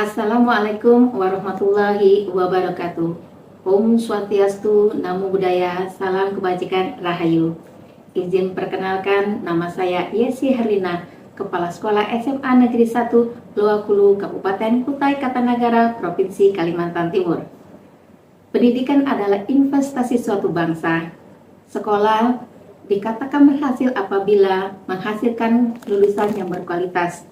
Assalamualaikum warahmatullahi wabarakatuh. Om Swastiastu, Namo Buddhaya, Salam Kebajikan, Rahayu. Izin perkenalkan, nama saya Yesi Herlina, Kepala Sekolah SMA Negeri 1 Loakulu, Kabupaten Kutai Kartanagara, Provinsi Kalimantan Timur. Pendidikan adalah investasi suatu bangsa. Sekolah dikatakan berhasil apabila menghasilkan lulusan yang berkualitas.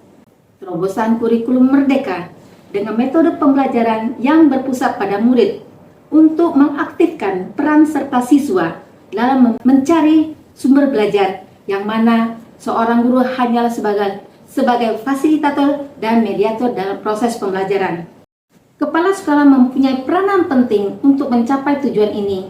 Terobosan kurikulum merdeka dengan metode pembelajaran yang berpusat pada murid untuk mengaktifkan peran serta siswa dalam mencari sumber belajar, yang mana seorang guru hanyalah sebagai fasilitator dan mediator dalam proses pembelajaran. Kepala sekolah mempunyai peranan penting untuk mencapai tujuan ini.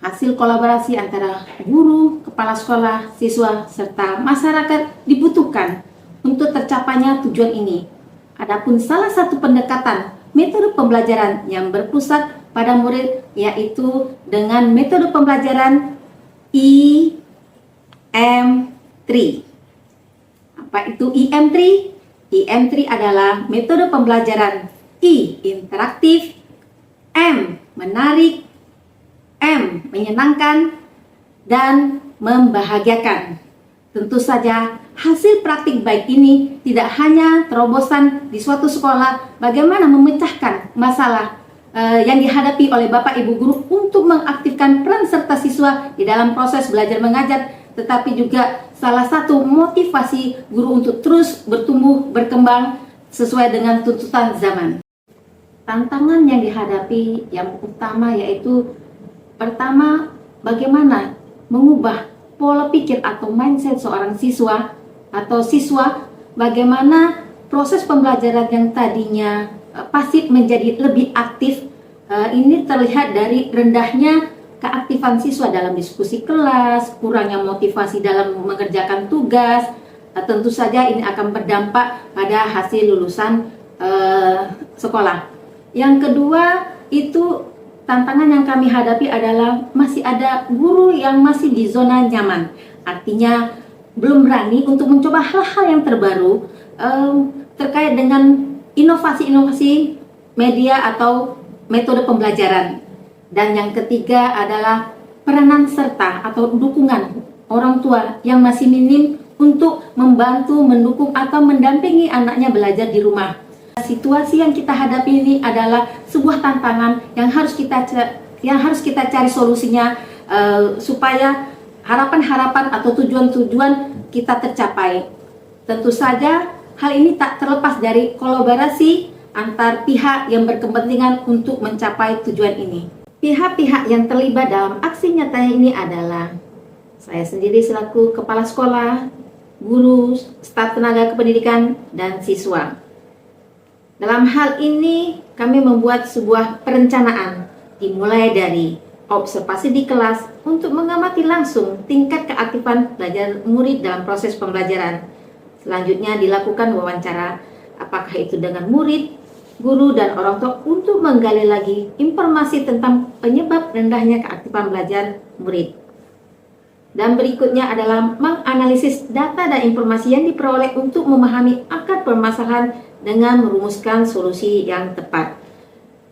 Hasil kolaborasi antara guru, kepala sekolah, siswa, serta masyarakat dibutuhkan untuk tercapainya tujuan ini. Adapun salah satu pendekatan metode pembelajaran yang berpusat pada murid yaitu dengan metode pembelajaran IM3. Apa itu IM3? IM3 adalah metode pembelajaran I, interaktif, M, menarik, M, menyenangkan, dan membahagiakan. Tentu saja, hasil praktik baik ini tidak hanya terobosan di suatu sekolah bagaimana memecahkan masalah yang dihadapi oleh Bapak Ibu guru untuk mengaktifkan peran serta siswa di dalam proses belajar mengajar, tetapi juga salah satu motivasi guru untuk terus bertumbuh, berkembang sesuai dengan tuntutan zaman. Tantangan yang dihadapi yang utama yaitu pertama, bagaimana mengubah pola pikir atau mindset seorang siswa atau siswa, bagaimana proses pembelajaran yang tadinya pasif menjadi lebih aktif. Ini terlihat dari rendahnya keaktifan siswa dalam diskusi kelas, kurangnya motivasi dalam mengerjakan tugas. Tentu saja ini akan berdampak pada hasil lulusan sekolah. Yang kedua, itu tantangan yang kami hadapi adalah masih ada guru yang masih di zona nyaman. Artinya belum berani untuk mencoba hal-hal yang terbaru terkait dengan inovasi-inovasi media atau metode pembelajaran. Dan yang ketiga adalah peranan serta atau dukungan orang tua yang masih minim untuk membantu, mendukung, atau mendampingi anaknya belajar di rumah. Situasi yang kita hadapi ini adalah sebuah tantangan yang harus kita cari solusinya supaya harapan-harapan atau tujuan-tujuan kita tercapai. Tentu saja hal ini tak terlepas dari kolaborasi antar pihak yang berkepentingan untuk mencapai tujuan ini. Pihak-pihak yang terlibat dalam aksi nyata ini adalah saya sendiri selaku kepala sekolah, guru, staf tenaga kependidikan, dan siswa. Dalam hal ini, kami membuat sebuah perencanaan dimulai dari observasi di kelas untuk mengamati langsung tingkat keaktifan belajar murid dalam proses pembelajaran. Selanjutnya dilakukan wawancara, apakah itu dengan murid, guru, dan orang tua untuk menggali lagi informasi tentang penyebab rendahnya keaktifan belajar murid. Dan berikutnya adalah menganalisis data dan informasi yang diperoleh untuk memahami akar permasalahan dengan merumuskan solusi yang tepat.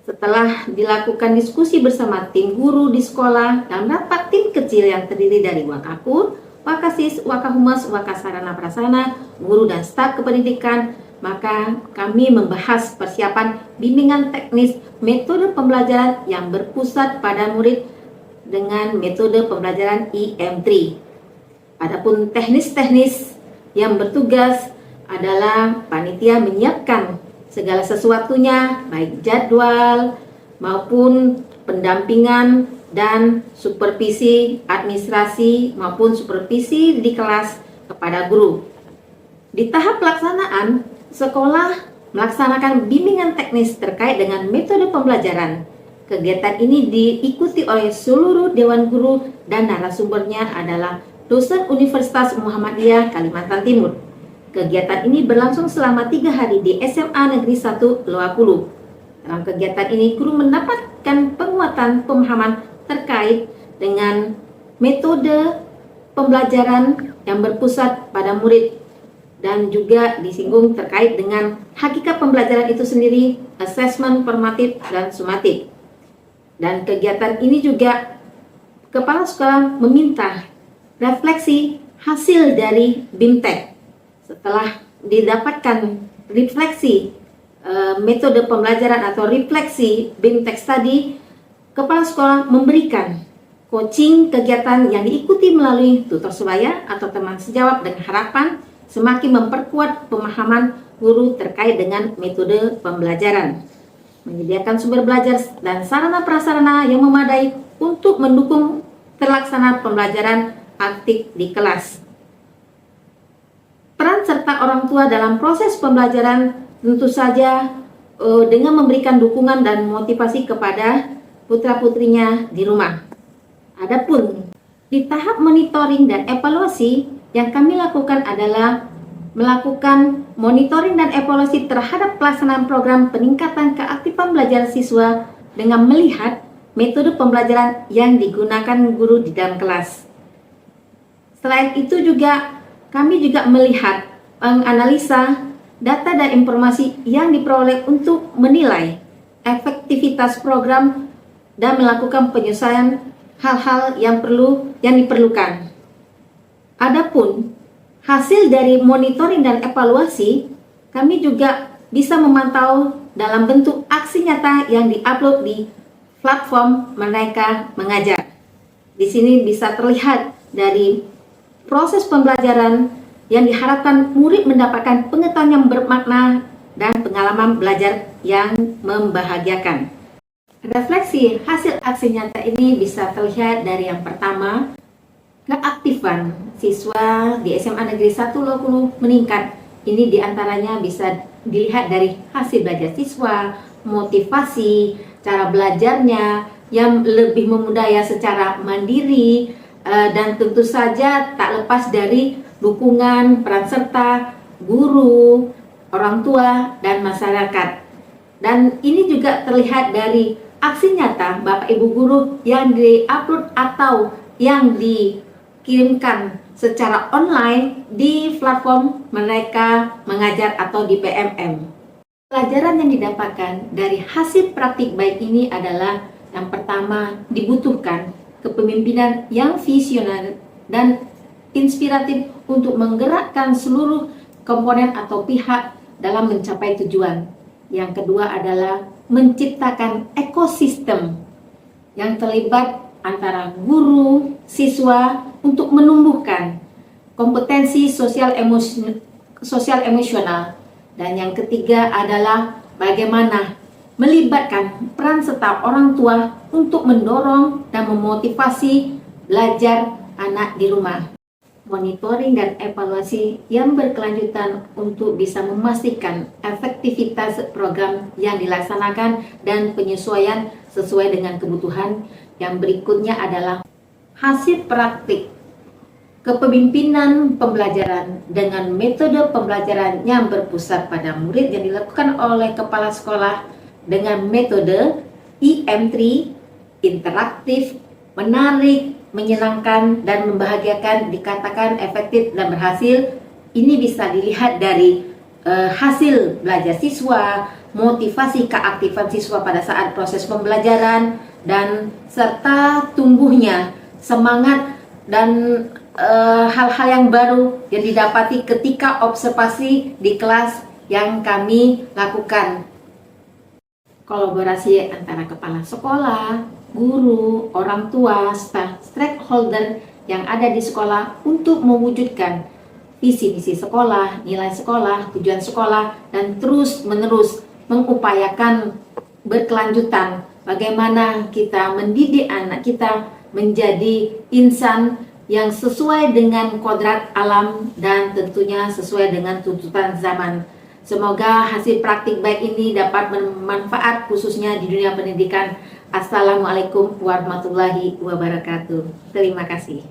Setelah dilakukan diskusi bersama tim guru di sekolah dalam rapat tim kecil yang terdiri dari Wakakur, Wakasis, Wakahumas, Wakasarana Prasarana, guru dan staf kependidikan, maka kami membahas persiapan bimbingan teknis metode pembelajaran yang berpusat pada murid dengan metode pembelajaran IM3. Adapun teknis-teknis yang bertugas adalah panitia menyiapkan segala sesuatunya, baik jadwal maupun pendampingan dan supervisi administrasi maupun supervisi di kelas kepada guru. Di tahap pelaksanaan, sekolah melaksanakan bimbingan teknis terkait dengan metode pembelajaran. Kegiatan ini diikuti oleh seluruh dewan guru dan narasumbernya adalah dosen Universitas Muhammadiyah Kalimantan Timur. Kegiatan ini berlangsung selama 3 hari di SMA Negeri 1 Loakulu. Dalam kegiatan ini, guru mendapatkan penguatan pemahaman terkait dengan metode pembelajaran yang berpusat pada murid dan juga disinggung terkait dengan hakikat pembelajaran itu sendiri, asesmen formatif dan sumatif. Dan kegiatan ini juga kepala sekolah meminta refleksi hasil dari BIMTEK. Setelah didapatkan refleksi metode pembelajaran atau refleksi BIMTEK tadi, kepala sekolah memberikan coaching kegiatan yang diikuti melalui tutor sebaya atau teman sejawat dengan harapan semakin memperkuat pemahaman guru terkait dengan metode pembelajaran, menyediakan sumber belajar dan sarana prasarana yang memadai untuk mendukung terlaksana pembelajaran aktif di kelas. Peran serta orang tua dalam proses pembelajaran tentu saja dengan memberikan dukungan dan motivasi kepada putra-putrinya di rumah. Adapun di tahap monitoring dan evaluasi, yang kami lakukan adalah melakukan monitoring dan evaluasi terhadap pelaksanaan program peningkatan keaktifan belajar siswa dengan melihat metode pembelajaran yang digunakan guru di dalam kelas. Selain itu juga kami juga melihat menganalisa data dan informasi yang diperoleh untuk menilai efektivitas program dan melakukan penyesuaian hal-hal yang diperlukan. Adapun hasil dari monitoring dan evaluasi, kami juga bisa memantau dalam bentuk aksi nyata yang diupload di platform Merdeka Mengajar. Di sini bisa terlihat dari proses pembelajaran yang diharapkan murid mendapatkan pengetahuan yang bermakna dan pengalaman belajar yang membahagiakan. Refleksi hasil aksi nyata ini bisa terlihat dari yang pertama, keaktifan siswa di SMA Negeri 1 Lokulu meningkat. Ini diantaranya bisa dilihat dari hasil belajar siswa, motivasi, cara belajarnya yang lebih memudaya secara mandiri, dan tentu saja tak lepas dari dukungan peran serta guru, orang tua, dan masyarakat. Dan ini juga terlihat dari aksi nyata Bapak Ibu guru yang di-upload atau yang dikirimkan secara online di platform Merdeka Mengajar atau di PMM. Pelajaran yang didapatkan dari hasil praktik baik ini adalah yang pertama, dibutuhkan kepemimpinan yang visioner dan inspiratif untuk menggerakkan seluruh komponen atau pihak dalam mencapai tujuan. Yang kedua adalah menciptakan ekosistem yang terlibat antara guru, siswa untuk menumbuhkan kompetensi sosial emosional. Dan yang ketiga adalah bagaimana melibatkan peran serta orang tua untuk mendorong dan memotivasi belajar anak di rumah. Monitoring dan evaluasi yang berkelanjutan untuk bisa memastikan efektivitas program yang dilaksanakan dan penyesuaian sesuai dengan kebutuhan. Yang berikutnya adalah hasil praktik kepemimpinan pembelajaran dengan metode pembelajaran yang berpusat pada murid yang dilakukan oleh kepala sekolah dengan metode IM3, interaktif, menarik, menyenangkan, dan membahagiakan, dikatakan efektif dan berhasil. Ini bisa dilihat dari hasil belajar siswa, motivasi keaktifan siswa pada saat proses pembelajaran, dan serta tumbuhnya semangat dan hal-hal yang baru yang didapati ketika observasi di kelas yang kami lakukan. Kolaborasi antara kepala sekolah, guru, orang tua, stakeholder yang ada di sekolah untuk mewujudkan visi-misi sekolah, nilai sekolah, tujuan sekolah, dan terus-menerus mengupayakan berkelanjutan bagaimana kita mendidik anak kita menjadi insan yang sesuai dengan kodrat alam dan tentunya sesuai dengan tuntutan zaman. Semoga hasil praktik baik ini dapat bermanfaat khususnya di dunia pendidikan. Assalamualaikum warahmatullahi wabarakatuh. Terima kasih.